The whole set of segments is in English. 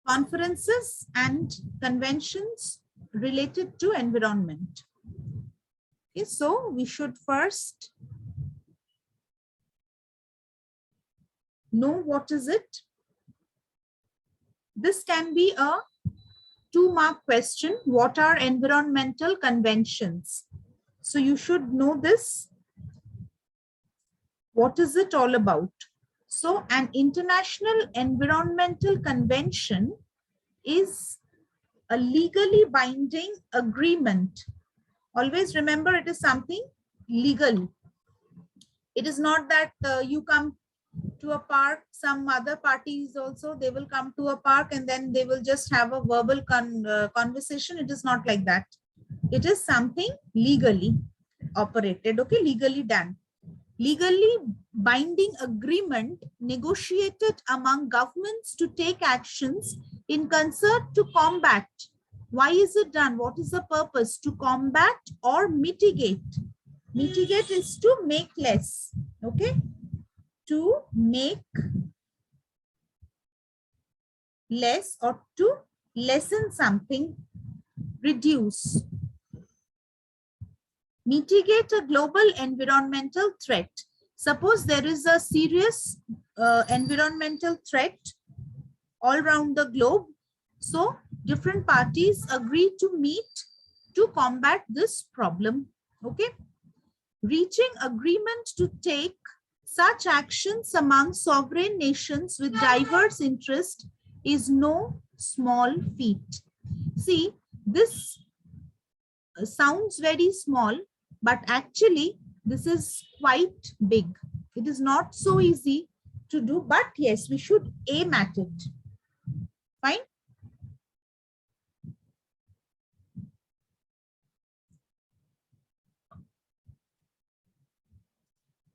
Conferences and conventions related to environment. Okay, so we should first know what is it. This can be a 2-mark question. What are environmental conventions? So you should know this. What is it all about? So an international environmental convention is a legally binding agreement. Always remember, it is something legal. It is not that you come to a park, some other parties also, they will come to a park and then they will just have a verbal conversation. It is not like that. It is something legally operated, okay, legally done. Legally binding agreement negotiated among governments to take actions in concert to combat. Why is it done? What is the purpose? To combat or mitigate. Mitigate is to make less, okay? To make less or to lessen something, reduce. Mitigate a global environmental threat. Suppose there is a serious environmental threat all around the globe. So different parties agree to meet to combat this problem. Okay. Reaching agreement to take such actions among sovereign nations with diverse interest is no small feat. See, this sounds very small, but actually this is quite big. It is not so easy to do, but yes, we should aim at it. Fine.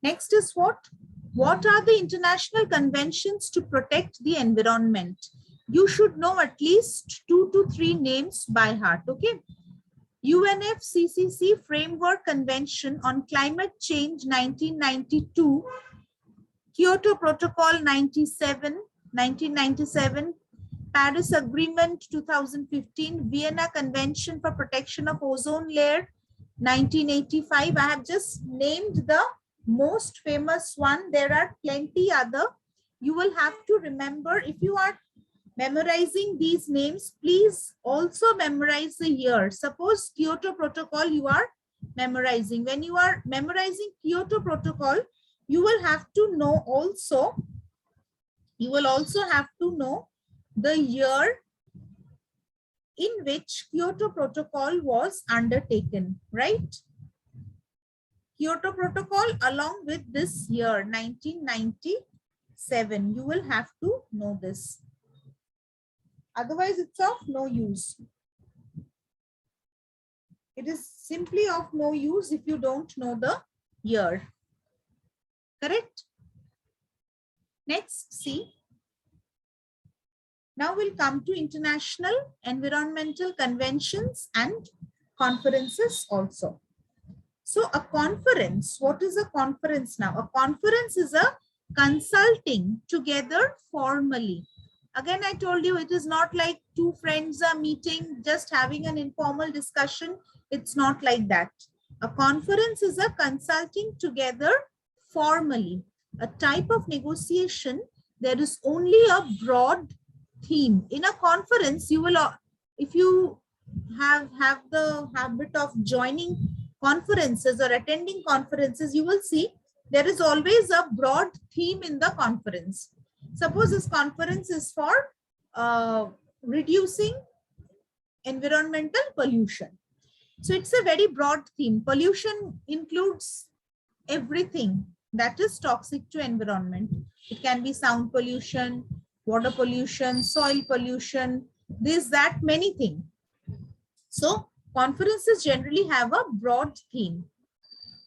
Next is what? What are the international conventions to protect the environment? You should know at least 2 to 3 names by heart, okay? UNFCCC Framework Convention on Climate Change 1992, Kyoto Protocol 1997, Paris Agreement 2015, Vienna Convention for Protection of Ozone Layer 1985. I have just named the most famous one. There are plenty other. You will have to remember, if you are memorizing these names, please also memorize the year. Suppose Kyoto Protocol you are memorizing. When you are memorizing Kyoto Protocol, you will have to know also, you will also have to know the year in which Kyoto Protocol was undertaken, right? Kyoto Protocol along with this year, 1997. You will have to know this. Otherwise, it's of no use. It is simply of no use if you don't know the year. Correct? Next, see. Now we'll come to international environmental conventions and conferences also. So a conference, what is a conference now? A conference is a consulting together formally. Again, I told you it is not like two friends are meeting, just having an informal discussion. It's not like that. A conference is a consulting together formally. A type of negotiation, there is only a broad theme. In a conference, you will, if you have the habit of joining conferences or attending conferences, you will see there is always a broad theme in the conference. Suppose this conference is for reducing environmental pollution. So it's a very broad theme. Pollution includes everything that is toxic to environment. It can be sound pollution, water pollution, soil pollution, this, that, many things. So conferences generally have a broad theme.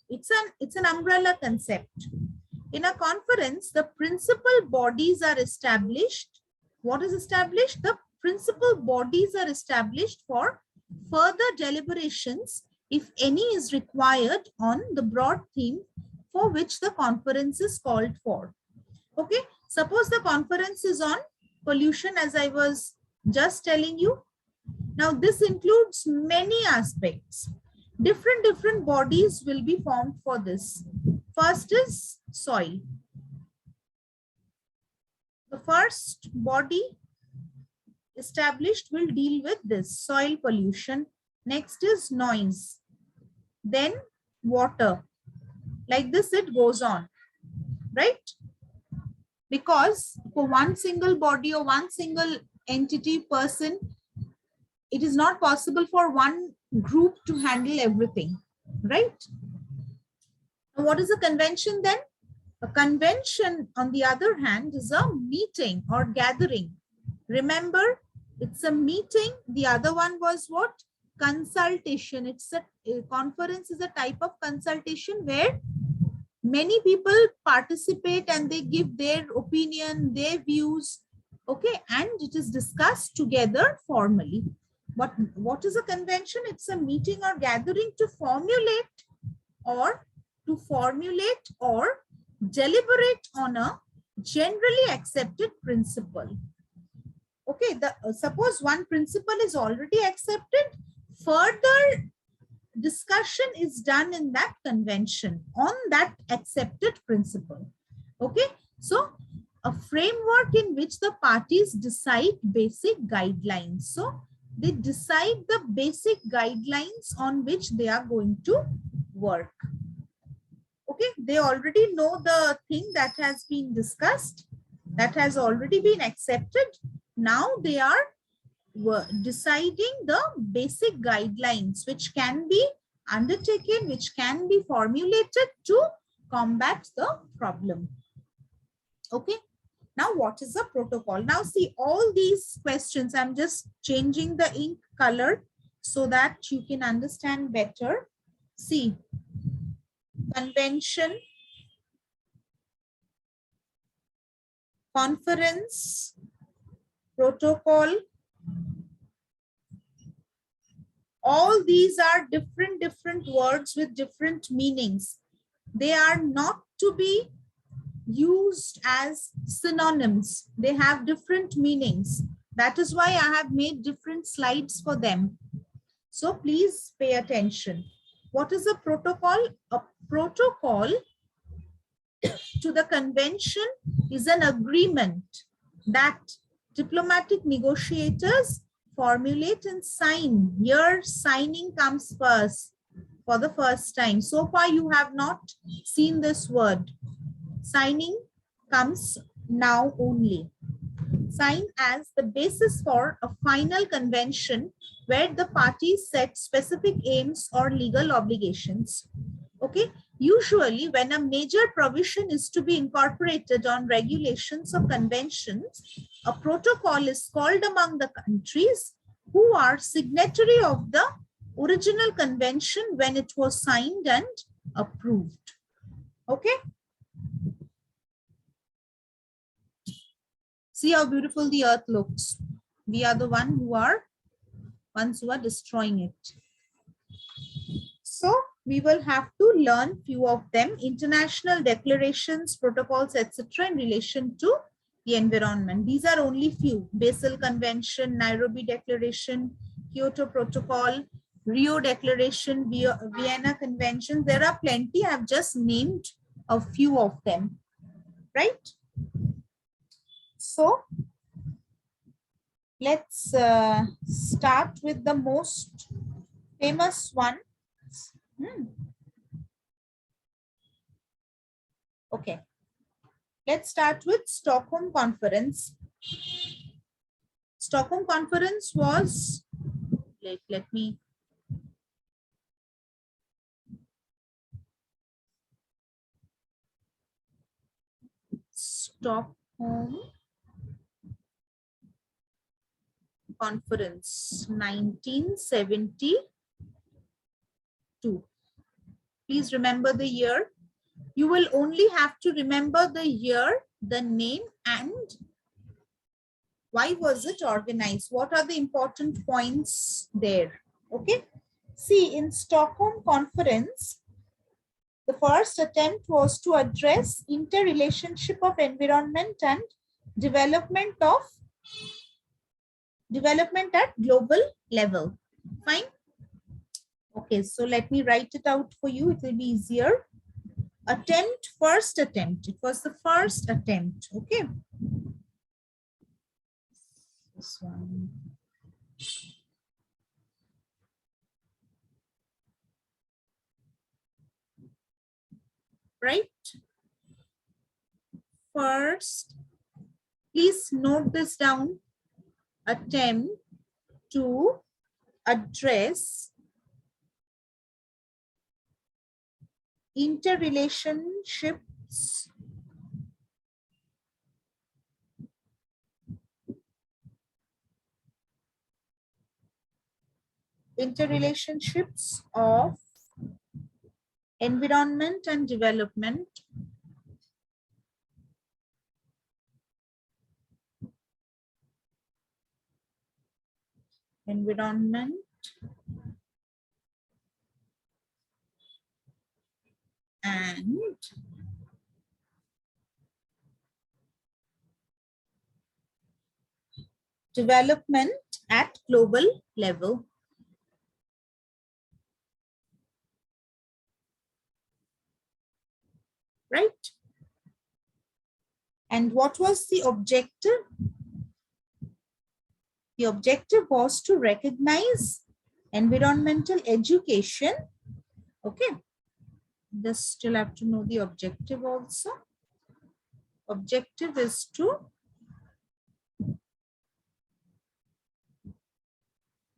It's an umbrella concept. In a conference, the principal bodies are established. What is established? The principal bodies are established for further deliberations, if any is required, on the broad theme for which the conference is called for. Okay, suppose the conference is on pollution, as I was Just telling you. Now, this includes many aspects. Different bodies will be formed for this. First is soil. The first body established will deal with this soil pollution. Next is noise. Then water. Like this, it goes on, right? Because for one single body or one single entity, person, it is not possible for one group to handle everything, right? And what is a convention then? A convention, on the other hand, is a meeting or gathering. Remember, it's a meeting. The other one was what? Consultation. It's a conference is a type of consultation where many people participate and they give their opinion, their views, okay, and it is discussed together formally. But what is a convention? It's a meeting or gathering to formulate or deliberate on a generally accepted principle. Okay, suppose one principle is already accepted, further discussion is done in that convention on that accepted principle. Okay, so a framework in which the parties decide basic guidelines. So they decide the basic guidelines on which they are going to work. Okay, they already know the thing that has been discussed, that has already been accepted. Now they are deciding the basic guidelines which can be undertaken, which can be formulated to combat the problem. Okay, now what is the protocol? Now see all these questions, I'm just changing the ink color so that you can understand better. See, convention, conference, protocol, all these are different words with different meanings. They are not to be used as synonyms. They have different meanings. That is why I have made different slides for them. So please pay attention. What is a protocol? A protocol to the convention is an agreement that diplomatic negotiators formulate and sign. Here, signing comes first for the first time. So far, you have not seen this word. Signing comes now only. Sign as the basis for a final convention where the parties set specific aims or legal obligations. Okay. Usually, when a major provision is to be incorporated on regulations or conventions, a protocol is called among the countries who are signatory of the original convention when it was signed and approved. Okay. See how beautiful the earth looks. We are the ones who are destroying it. So we will have to learn few of them: international declarations, protocols, etc. in relation to the environment. These are only few: Basel Convention, Nairobi Declaration, Kyoto Protocol, Rio Declaration, Vienna Convention. There are plenty. I have just named a few of them, right? So let's start with the most famous one. Okay, let's start with Stockholm Conference. Stockholm Conference was, let me Stockholm Conference 1972. Please remember the year. You will only have to remember the year, the name, and why was it organized? What are the important points there? Okay. See, in Stockholm Conference, the first attempt was to address interrelationship of environment and development of development at global level. Fine. Okay, so let me write it out for you. It will be easier. Attempt, first attempt. It was the first attempt. Okay. This one. Right. First, please note this down. Attempt to address interrelationships of environment and development environment and development at global level. Right? And what was the objective? The objective was to recognize environmental education. Okay. Just still have to know the objective also. Objective is to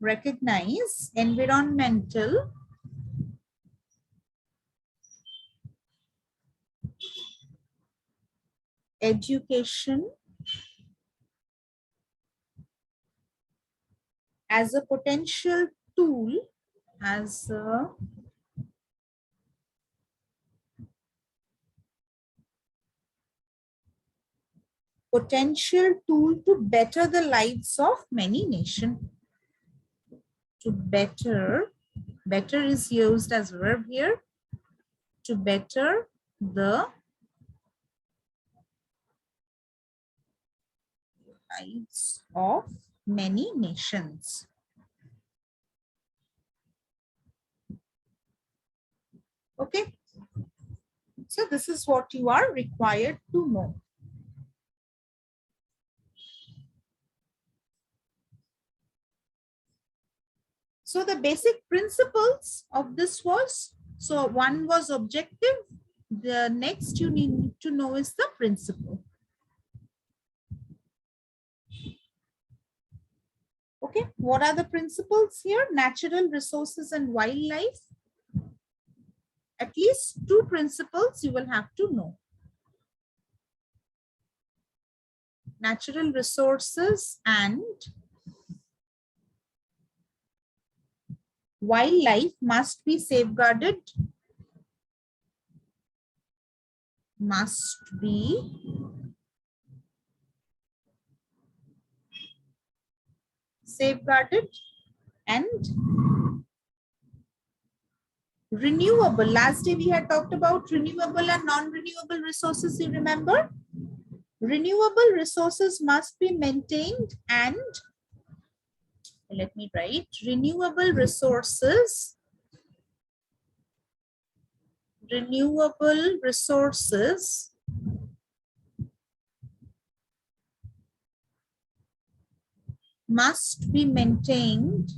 recognize environmental education as a potential tool, to better the lives of many nations. To better is used as a verb here. To better the lives of many nations. Okay. So this is what you are required to know. So the basic principles of this was, so one was objective. The next you need to know is the principle. Okay, what are the principles here? Natural resources and wildlife. At least two principles you will have to know. Natural resources and wildlife must be safeguarded. Must be safeguarded and renewable. Last day we had talked about renewable and non-renewable resources, you remember? Renewable resources must be maintained and, let me write, renewable resources must be maintained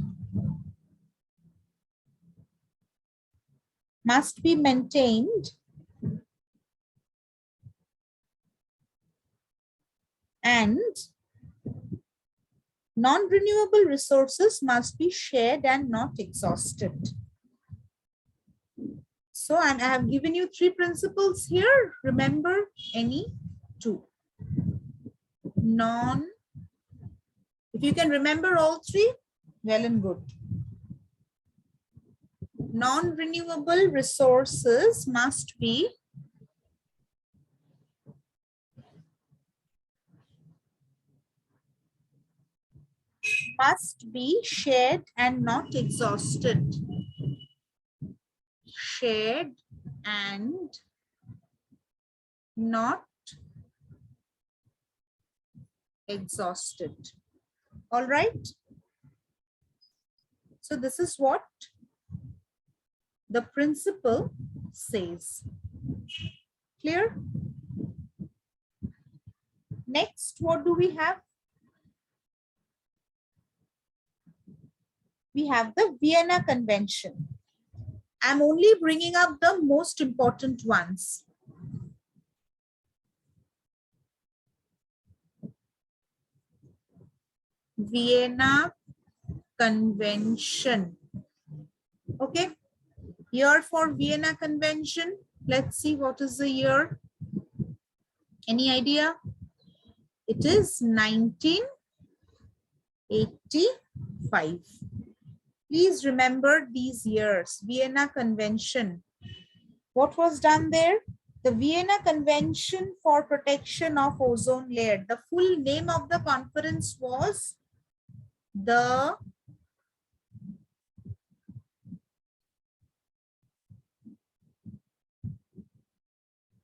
and non-renewable resources must be shared and not exhausted. So I have given you three principles here. Remember any two. If you can remember all three, well and good. Non-renewable resources must be shared and not exhausted. Shared and not exhausted. All right. So this is what the principle says. Clear? Next, what do we have? We have the Vienna Convention. I'm only bringing up the most important ones. Vienna Convention. Okay. Year for Vienna Convention. Let's see what is the year. Any idea? It is 1985. Please remember these years. Vienna Convention. What was done there? The Vienna Convention for Protection of Ozone Layer. The full name of the conference was the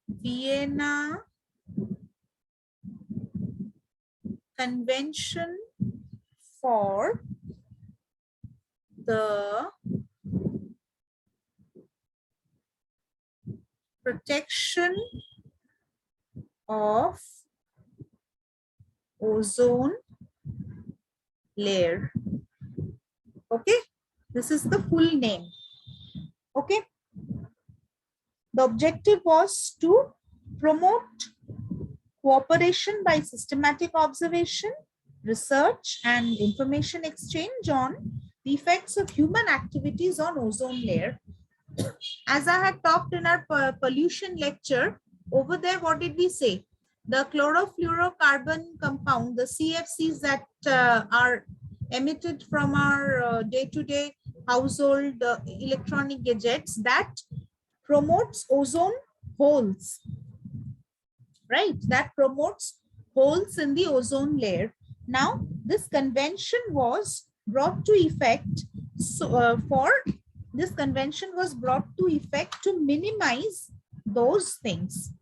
Vienna Convention for the Protection of Ozone Layer. Okay, this is the full name. Okay, the objective was to promote cooperation by systematic observation, research, and information exchange on the effects of human activities on ozone layer. As I had talked in our pollution lecture, over there, what did we say? The chlorofluorocarbon compound, the CFCs that are emitted from our day-to-day household electronic gadgets, that promotes ozone holes, right? That promotes holes in the ozone layer. Now, this convention was brought to effect. So, this convention was brought to effect to minimize those things.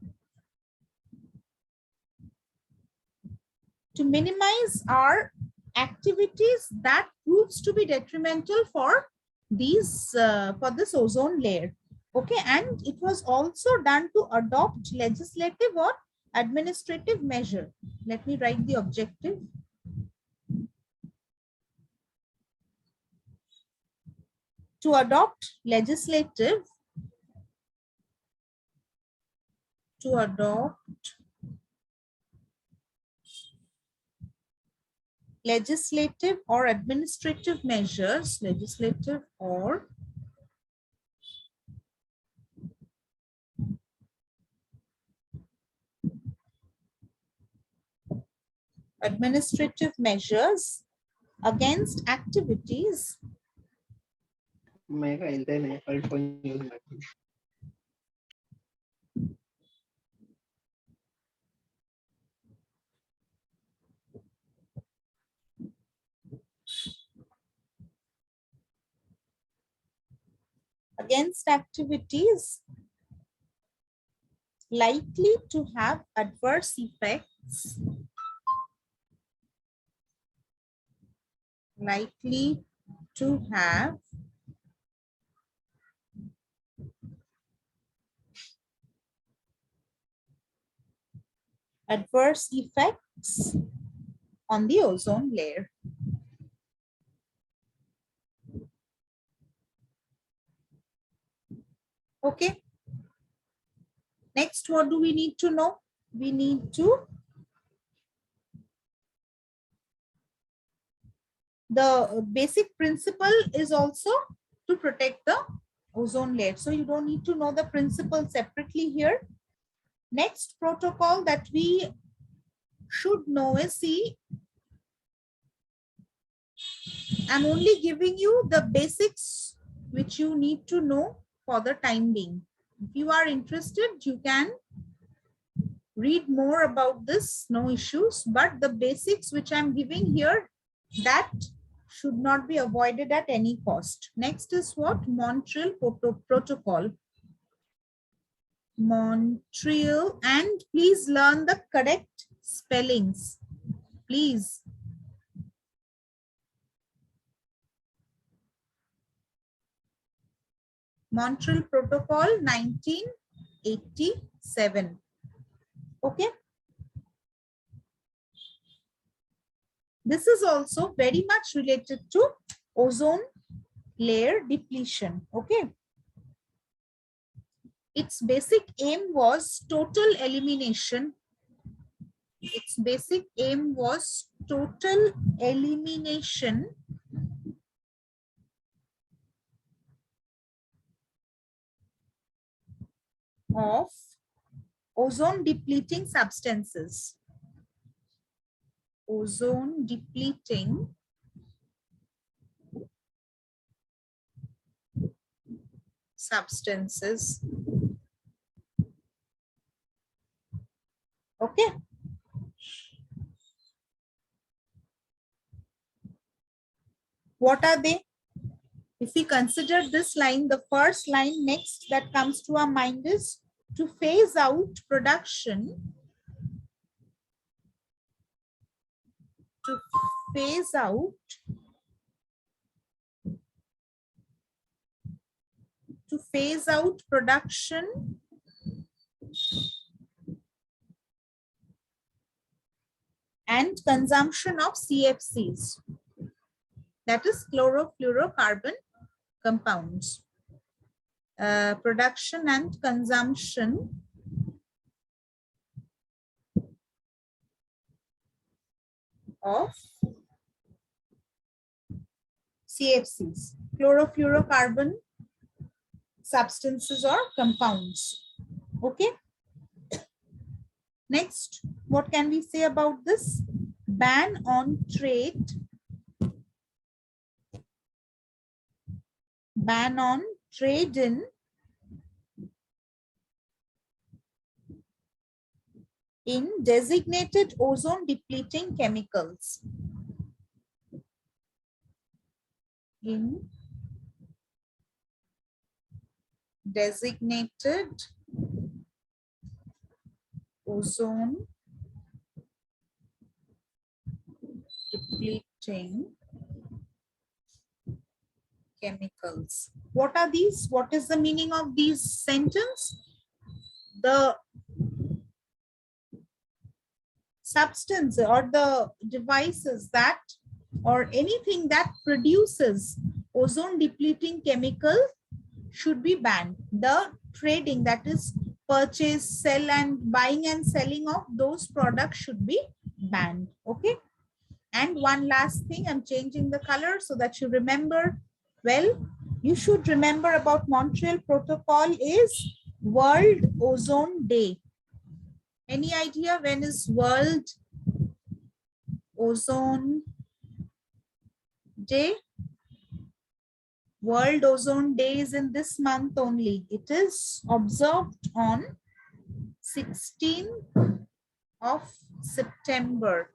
To minimize our activities that proves to be detrimental for these for this ozone layer. Okay, and it was also done to adopt legislative or administrative measure. Let me write the objective. To adopt legislative, legislative or administrative measures, legislative or administrative measures against activities likely to have adverse effects, likely to have adverse effects on the ozone layer. Okay. Next, what do we need to know? We need to, the basic principle is also to protect the ozone layer. So you don't need to know the principle separately here. Next protocol that we should know is, see, I'm only giving you the basics which you need to know for the time being. If you are interested, you can read more about this, no issues, but the basics which I'm giving here, that should not be avoided at any cost. Next is what? Montreal Protocol. Montreal, and please learn the correct spellings, please. Montreal Protocol 1987. Okay. This is also very much related to ozone layer depletion. Okay. Its basic aim was total elimination. Its basic aim was total elimination of ozone depleting substances. Ozone depleting substances. Okay. What are they? If we consider this line, the first line next that comes to our mind is to phase out production, to phase out, to phase out production and consumption of CFCs, that is chlorofluorocarbon compounds. Production and consumption of CFCs, chlorofluorocarbon substances or compounds. Okay. Next, what can we say about this? Ban on trade. Ban on trade in designated ozone depleting chemicals. In designated ozone depleting chemicals. What are these? What is the meaning of these sentence? The substance or the devices that or anything that produces ozone depleting chemical should be banned. The trading, that is purchase, sell and buying and selling of those products should be banned. Okay. And one last thing, I'm changing the color so that you remember. Well, you should remember about Montreal Protocol is World Ozone Day. Any idea when is World Ozone Day? World Ozone Day is in this month only. It is observed on 16th of September.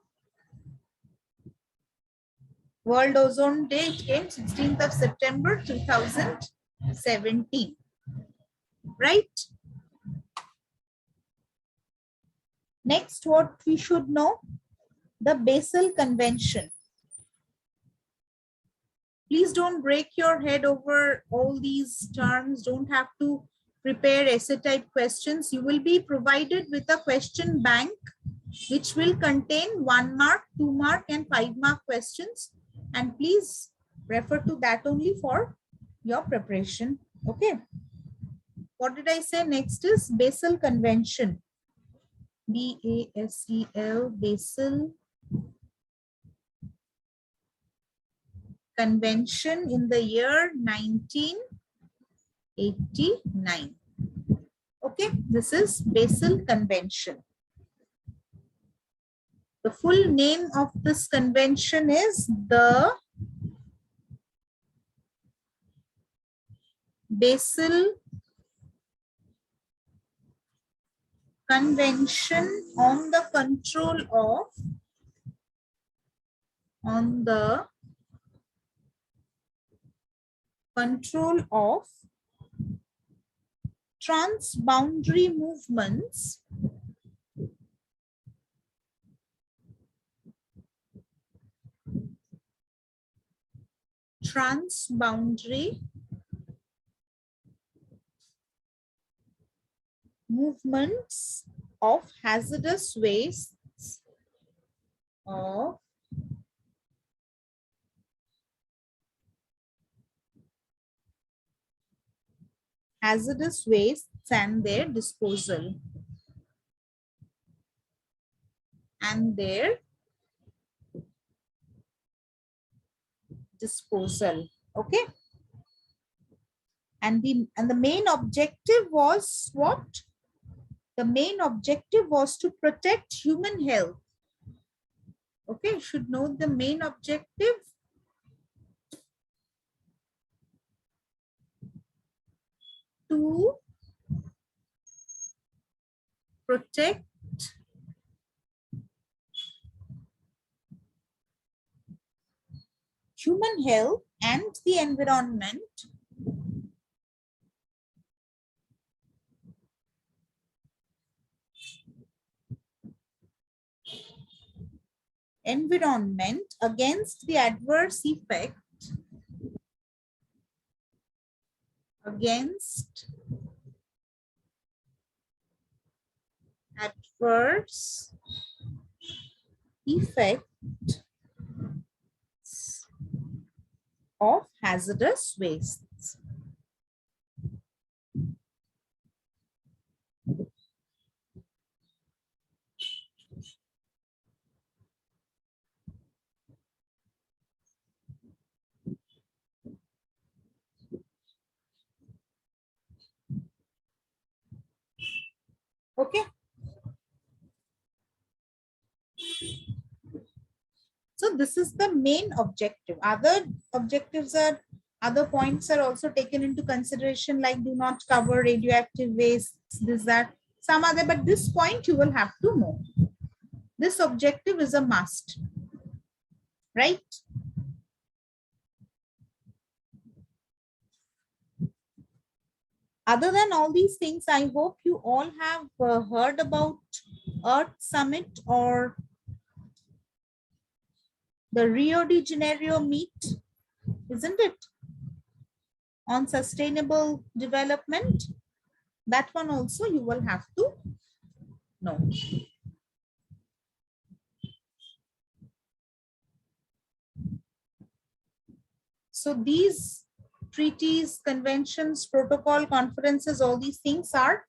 World Ozone Day, it came 16th of September 2017. Right? Next, what we should know, the Basel Convention. Please don't break your head over all these terms. Don't have to prepare essay type questions. You will be provided with a question bank which will contain 1 mark, 2 mark and 5 mark questions. And please refer to that only for your preparation. Okay. What did I say? Next is Basel Convention. B-A-S-E-L, Basel Convention in the year 1989. Okay, this is Basel Convention. The full name of this convention is the Basel Convention on the control of transboundary movements transboundary movements of hazardous wastes of hazardous wastes and their disposal. And their disposal. Okay. And the main objective was what? The main objective was to protect human health. Okay, should note the main objective. To protect human health and the environment against the adverse effect of hazardous wastes. Okay. So this is the main objective. Other objectives are, other points are also taken into consideration, like do not cover radioactive wastes, this, that, some other, but this point you will have to know. This objective is a must, right? Other than all these things, I hope you all have heard about Earth Summit or the Rio de Janeiro meet, isn't it? On sustainable development. That one also you will have to know. So these treaties, conventions, protocol, conferences, all these things are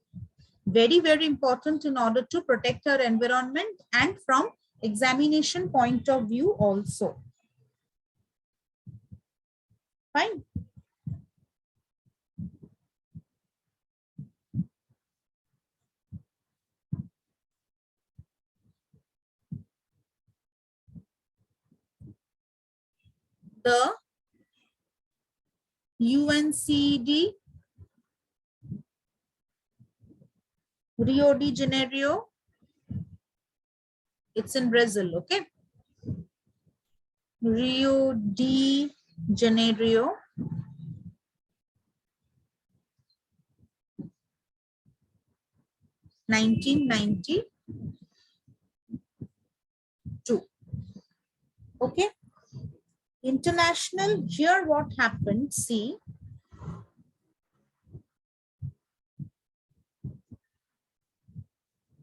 very, very important in order to protect our environment and from examination point of view also. Fine. The UNCED Rio de Janeiro, it's in Brazil, okay? Rio de Janeiro, 1992. Okay. International, here what happened, see.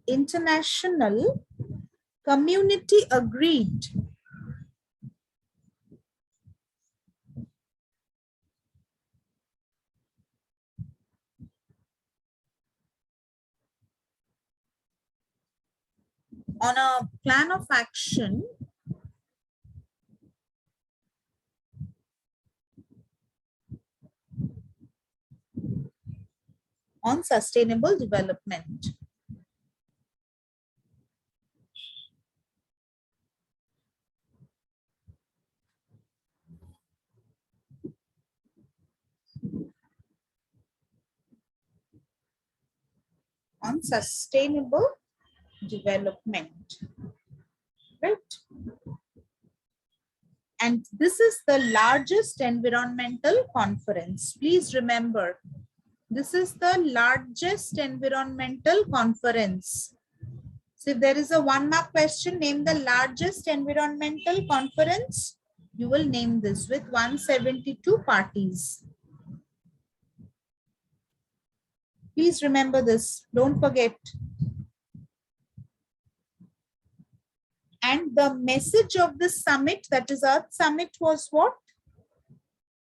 International community agreed on a plan of action on sustainable development. On sustainable development, right? And this is the largest environmental conference. Please remember, this is the largest environmental conference. So if there is a 1-mark question, name the largest environmental conference, you will name this with 172 parties. Please remember this. Don't forget. And the message of this summit, that is Earth Summit, was what?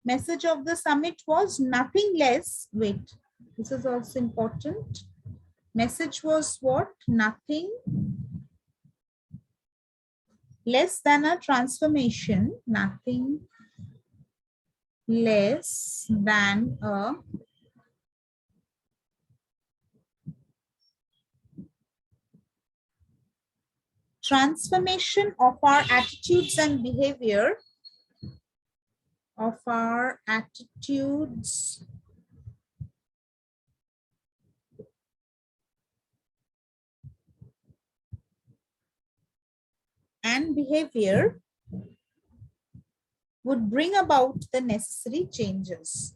Message of the summit was nothing less. Wait, this is also important. Message was what? Nothing less than a transformation. Nothing less than a transformation of our attitudes and behavior, of our attitudes and behavior would bring about the necessary changes.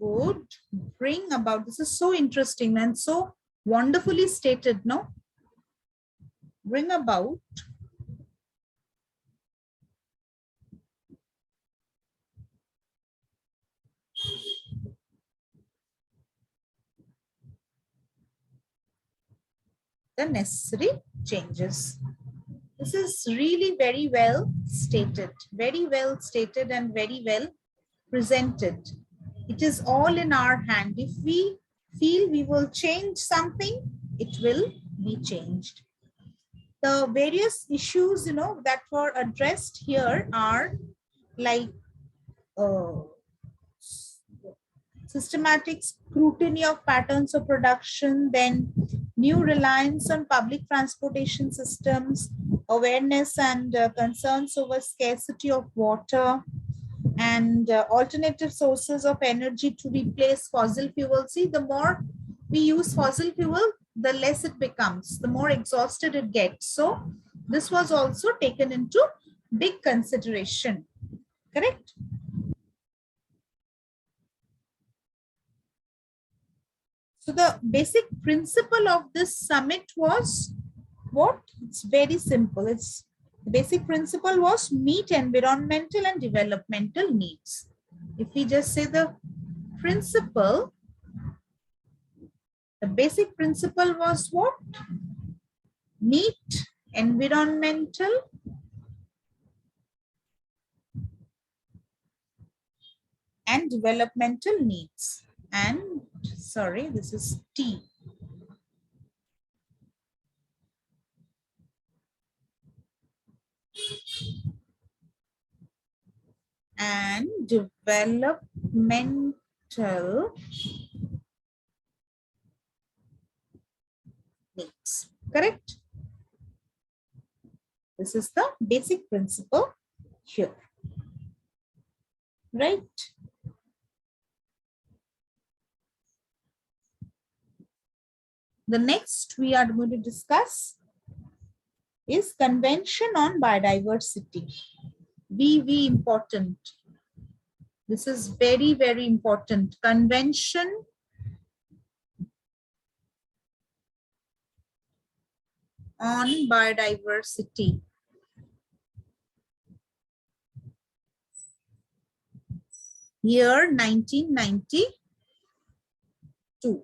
Would bring about, this is so interesting and so wonderfully stated, no? Bring about the necessary changes. This is really very well stated and very well presented. It is all in our hand. If we feel we will change something, it will be changed. The various issues, that were addressed here are like systematic scrutiny of patterns of production, then new reliance on public transportation systems, awareness and concerns over scarcity of water, and alternative sources of energy to replace fossil fuel. See, the more we use fossil fuel, the less it becomes, the more exhausted it gets. So this was also taken into big consideration, correct? So the basic principle of this summit was what? It's very simple. The basic principle was meet environmental and developmental needs. If we just say the principle, the basic principle was what? Meet environmental and developmental needs. And sorry, this is T. And developmental needs, correct? This is the basic principle here, right? The next we are going to discuss is Convention on Biodiversity. Very important. This is very, very important. Convention on Biodiversity. Year 1992.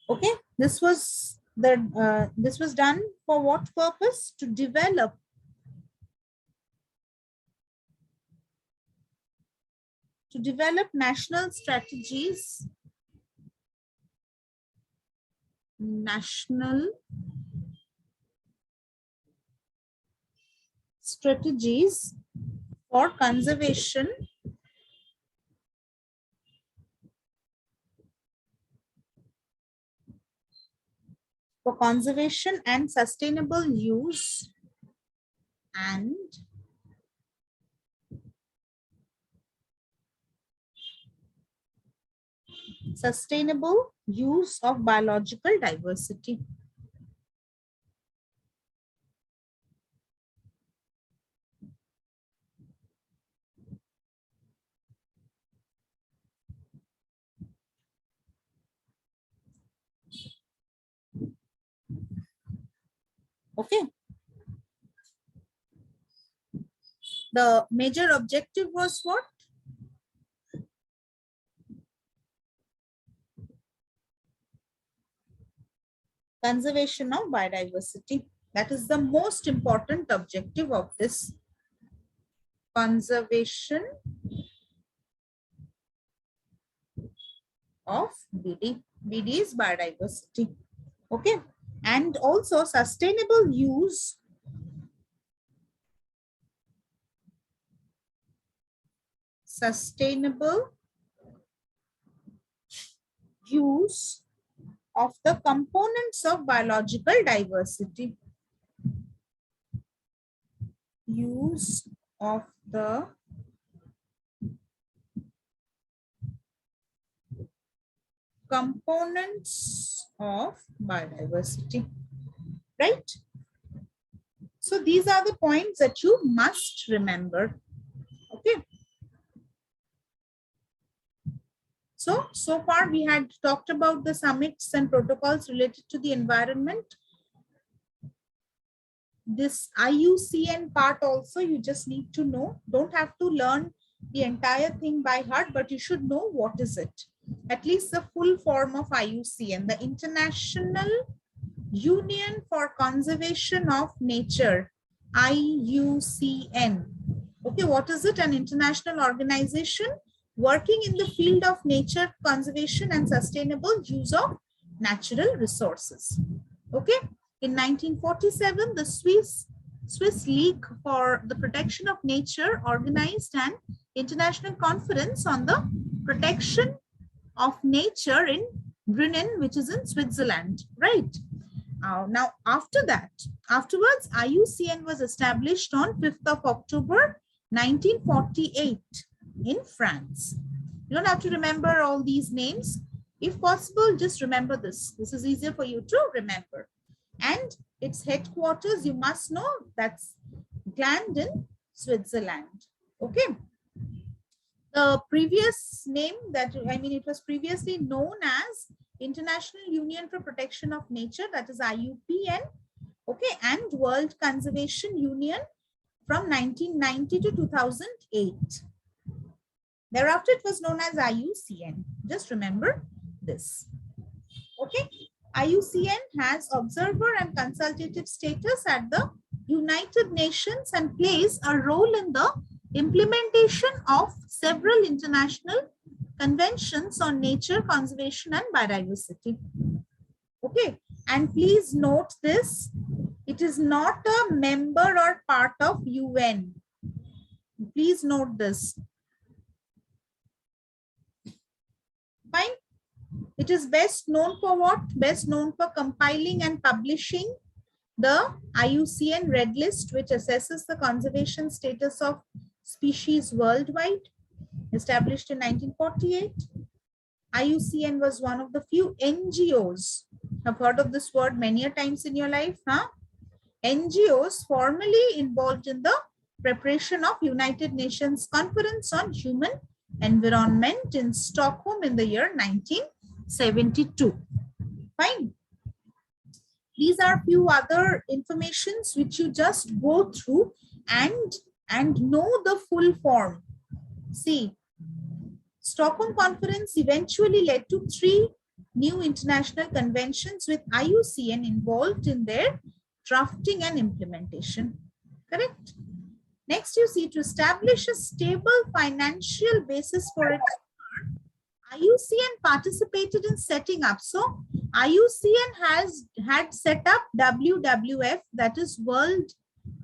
Okay, this was done for what purpose? To develop national strategies, for conservation and sustainable use and sustainable use of biological diversity. Okay. The major objective was what? Conservation of biodiversity. That is the most important objective of this conservation of BD. BD is biodiversity. Okay. And also sustainable use of the components of biological diversity. Use of the components of biodiversity, right? So these are the points that you must remember. Okay. So far we had talked about the summits and protocols related to the environment. This IUCN part also you just need to know. Don't have to learn the entire thing by heart, but you should know what is it. At least the full form of IUCN, the International Union for Conservation of Nature, IUCN. Okay, what is it? An international organization working in the field of nature conservation and sustainable use of natural resources. Okay, in 1947, the Swiss League for the Protection of Nature organized an international conference on the protection of nature in Brunnen, which is in Switzerland, right? Now, afterwards, IUCN was established on 5th of October, 1948 in France. You don't have to remember all these names. If possible, just remember this. This is easier for you to remember. And its headquarters, you must know, that's Gland in Switzerland. Okay. The previous name it was previously known as International Union for Protection of Nature, that is IUPN, okay, and World Conservation Union from 1990 to 2008. Thereafter, it was known as IUCN. Just remember this. Okay, IUCN has observer and consultative status at the United Nations and plays a role in the implementation of several international conventions on nature conservation and biodiversity. Okay, and please note this, it is not a member or part of UN. Please note this. Fine. It is best known for what? Best known for compiling and publishing the IUCN Red List, which assesses the conservation status of species worldwide, established in 1948. IUCN was one of the few NGOs. I've heard of this word many a times in your life, huh? NGOs formally involved in the preparation of United Nations Conference on Human Environment in Stockholm in the year 1972. Fine. These are few other informations which you just go through and know the full form. See, Stockholm Conference eventually led to 3 new international conventions with IUCN involved in their drafting and implementation. Correct? Next, you see, to establish a stable financial basis for its IUCN participated in setting up. So IUCN had set up WWF, that is World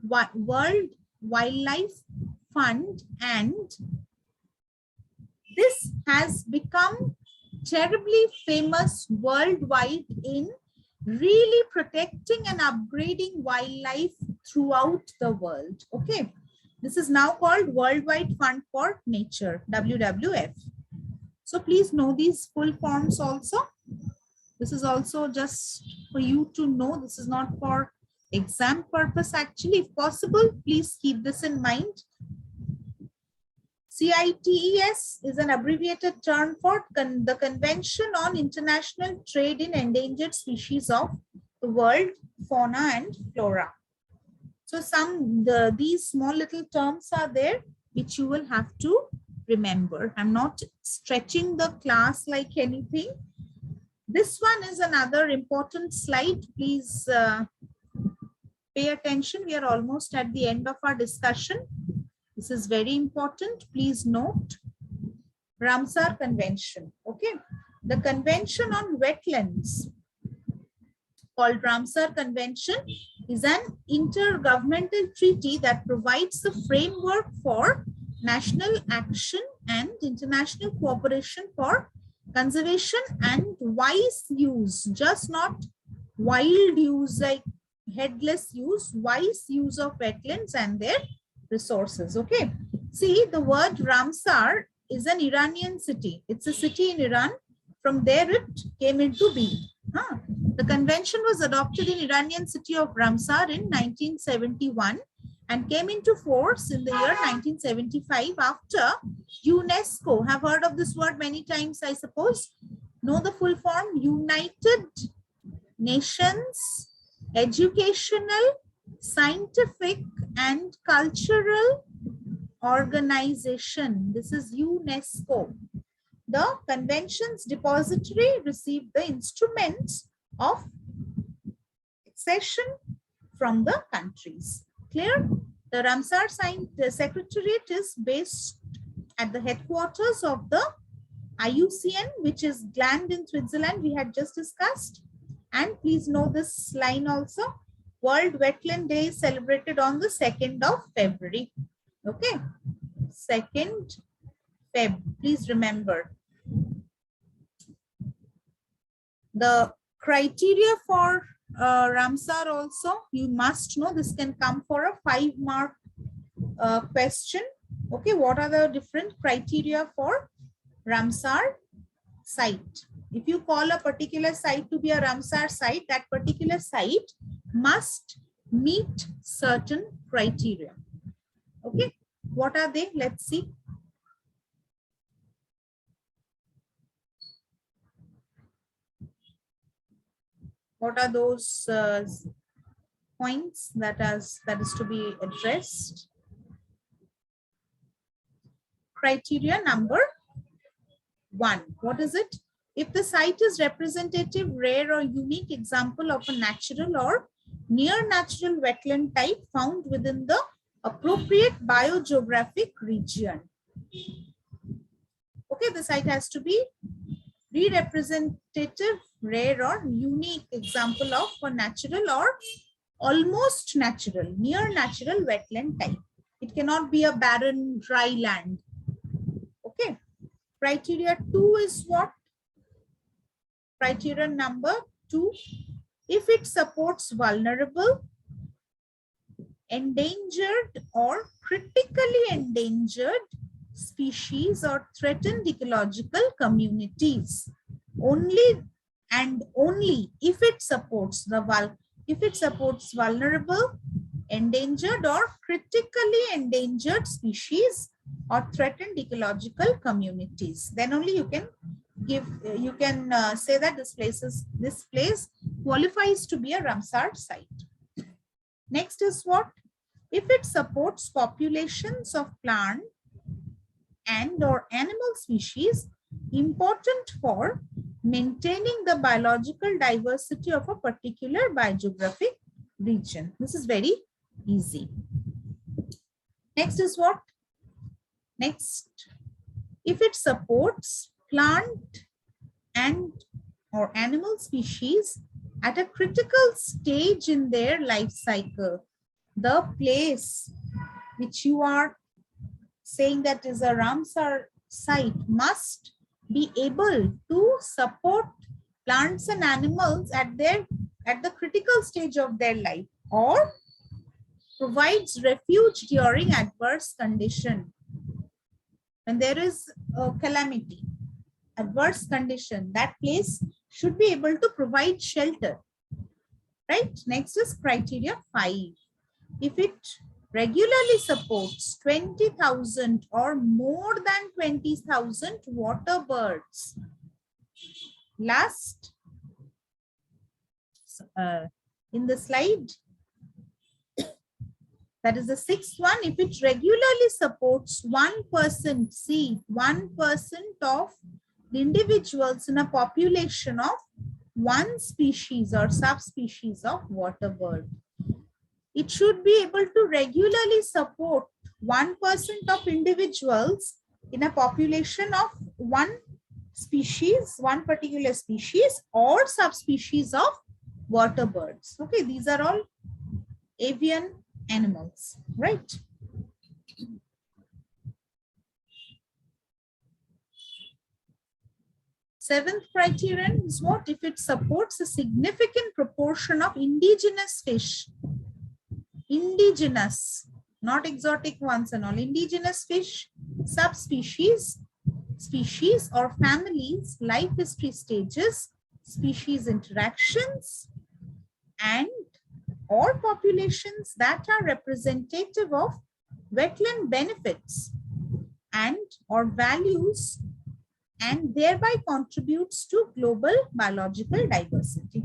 Wildlife Fund, and this has become terribly famous worldwide in really protecting and upgrading wildlife throughout the world. Okay, this is now called Worldwide Fund for Nature, WWF. So please know these full forms also. This is also just for you to know. This is not for exam purpose actually. If possible, please keep this in mind. CITES is an abbreviated term for the Convention on International Trade in Endangered Species of the World, Fauna and Flora. So these small little terms are there which you will have to remember. I'm not stretching the class like anything. This one is another important slide. Please pay attention. We are almost at the end of our discussion. This is very important. Please note Ramsar Convention. Okay. The Convention on Wetlands, called Ramsar Convention, is an intergovernmental treaty that provides the framework for national action and international cooperation for conservation and wise use, just not wild use like headless use, wise use of wetlands and their resources. Okay. See, the word Ramsar is an Iranian city. It's a city in Iran. From there it came into being. The convention was adopted in Iranian city of Ramsar in 1971 and came into force in the year 1975 after UNESCO. Have heard of this word many times, I suppose. Know the full form? United Nations Educational, Scientific and Cultural Organization. This is UNESCO. The convention's depository received the instruments of accession from the countries. Clear? The Ramsar Secretariat is based at the headquarters of the IUCN, which is Gland in Switzerland, we had just discussed. And please know this line also. World Wetland Day is celebrated on the 2nd of February. Okay. 2nd Feb. Please remember. The criteria for Ramsar also, you must know. This can come for a 5-mark question. Okay, what are the different criteria for Ramsar site? If you call a particular site to be a Ramsar site, that particular site must meet certain criteria. Okay, what are they? Let's see. What are those points that is to be addressed? Criteria number 1. What is it? If the site is representative, rare or unique example of a natural or near natural wetland type found within the appropriate biogeographic region. Okay, the site has to be representative, rare or unique example of a natural or almost natural, near natural wetland type. It cannot be a barren dry land. Okay. Criteria 2 is what? Criteria number 2. If it supports vulnerable, endangered or critically endangered species or threatened ecological communities. Only and only if it supports vulnerable, endangered or critically endangered species or threatened ecological communities, then only you can say that this place qualifies to be a Ramsar site. Next is what? If it supports populations of plant and or animal species important for maintaining the biological diversity of a particular biogeographic region. This is very easy. Next is what? Next, if it supports plant and or animal species at a critical stage in their life cycle, the place which you are saying that is a Ramsar site must be able to support plants and animals at the critical stage of their life, or provides refuge during adverse condition. When there is a calamity, adverse condition, that place should be able to provide shelter. Right? Next is criteria 5. If it regularly supports 20,000 or more than 20,000 water birds. Last, in the slide, That is the sixth one. If it regularly supports 1%, see 1% of the individuals in a population of one species or subspecies of water bird. It should be able to regularly support 1% of individuals in a population of one species, one particular species or subspecies of water birds. Okay, these are all avian animals, right? Seventh criterion is what? If it supports a significant proportion of indigenous fish. Indigenous, not exotic ones and all. Indigenous fish, subspecies, species or families, life history stages, species interactions, and or populations that are representative of wetland benefits and or values and thereby contributes to global biological diversity,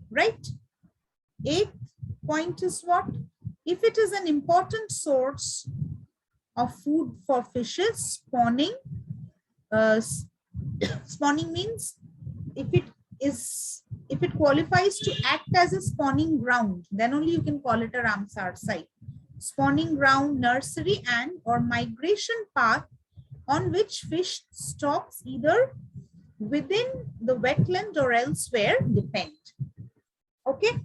right? Eighth point is what? If it is an important source of food for fishes, spawning, spawning means if it qualifies to act as a spawning ground, then only you can call it a Ramsar site. Spawning ground, nursery, and or migration path on which fish stocks either within the wetland or elsewhere depend. Okay.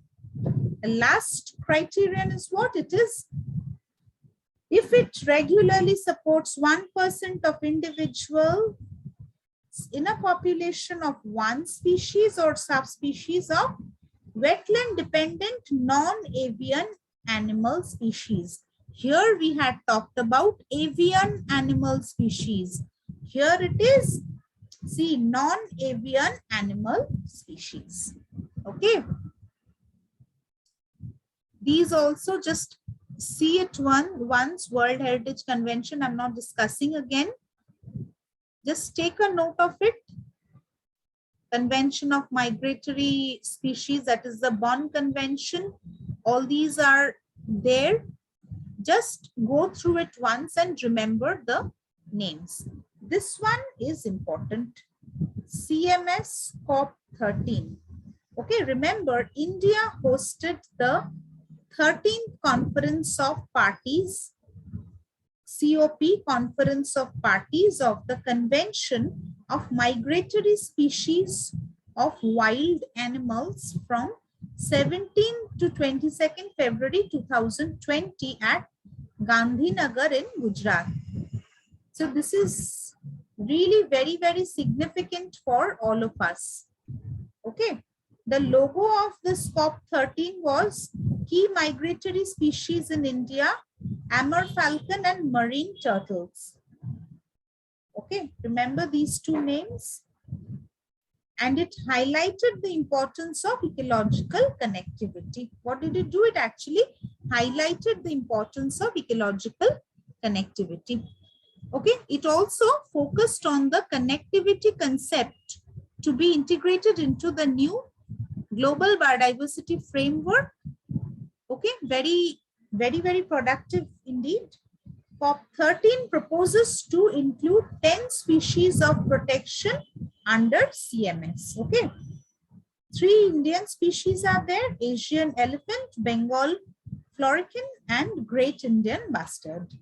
The last criterion is what? It is if it regularly supports 1% of individual in a population of one species or subspecies of wetland dependent non-avian animal species. Here we had talked about avian animal species. Here it is, see, non-avian animal species. Okay. These also just see it once, World Heritage Convention. I'm not discussing again. Just take a note of it. Convention of Migratory Species, that is the Bonn Convention. All these are there. Just go through it once and remember the names. This one is important. CMS COP13. Okay, remember India hosted the 13th Conference of Parties, COP, Conference of Parties of the Convention of Migratory Species of Wild Animals from 17th to 22nd February 2020 at Gandhinagar in Gujarat. So this is really very, very significant for all of us. Okay. The logo of this COP13 was key migratory species in India, Amur falcon and marine turtles. Okay, remember these two names? And it highlighted the importance of ecological connectivity. What did it do? It actually highlighted the importance of ecological connectivity. Okay, it also focused on the connectivity concept to be integrated into the new global biodiversity framework. Okay, very, very, very productive indeed. COP13 proposes to include 10 species of protection under CMS. Okay, 3 Indian species are there: Asian elephant, Bengal florican, and Great Indian bustard.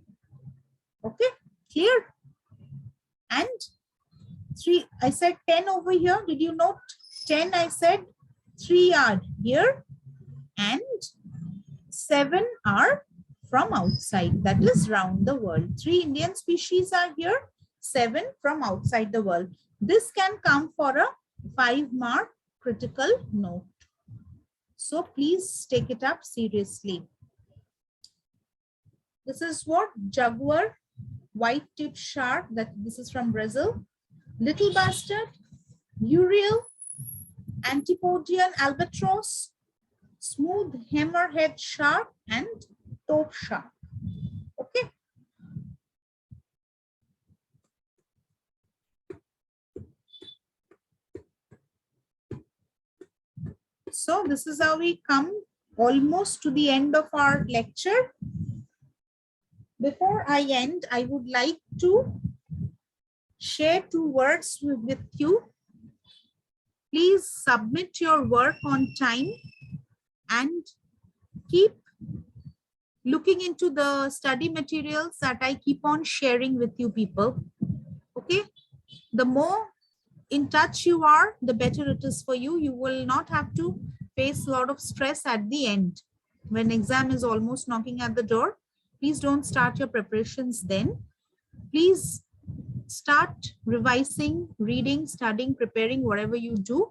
Okay, clear? And 3, I said 10 over here. Did you note 10? I said 3 are here and 7 are from outside, that is round the world. 3 Indian species are here, 7 from outside the world. This can come for a 5-mark critical note. So please take it up seriously. This is what? Jaguar, white-tipped shark, this is from Brazil. Little bastard, Uriel, Antipodian albatross, smooth hammerhead shark, and taupe shark. Okay. So this is how we come almost to the end of our lecture. Before I end, I would like to share 2 words with you. Please submit your work on time and keep looking into the study materials that I keep on sharing with you people. Okay. The more in touch you are, the better it is for you. You will not have to face a lot of stress at the end. When exam is almost knocking at the door, please don't start your preparations then. Please start revising, reading, studying, preparing, whatever you do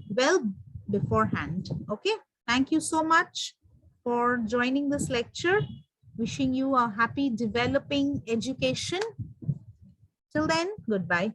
well beforehand. Okay. Thank you so much for joining this lecture. Wishing you a happy developing education. Till then, goodbye.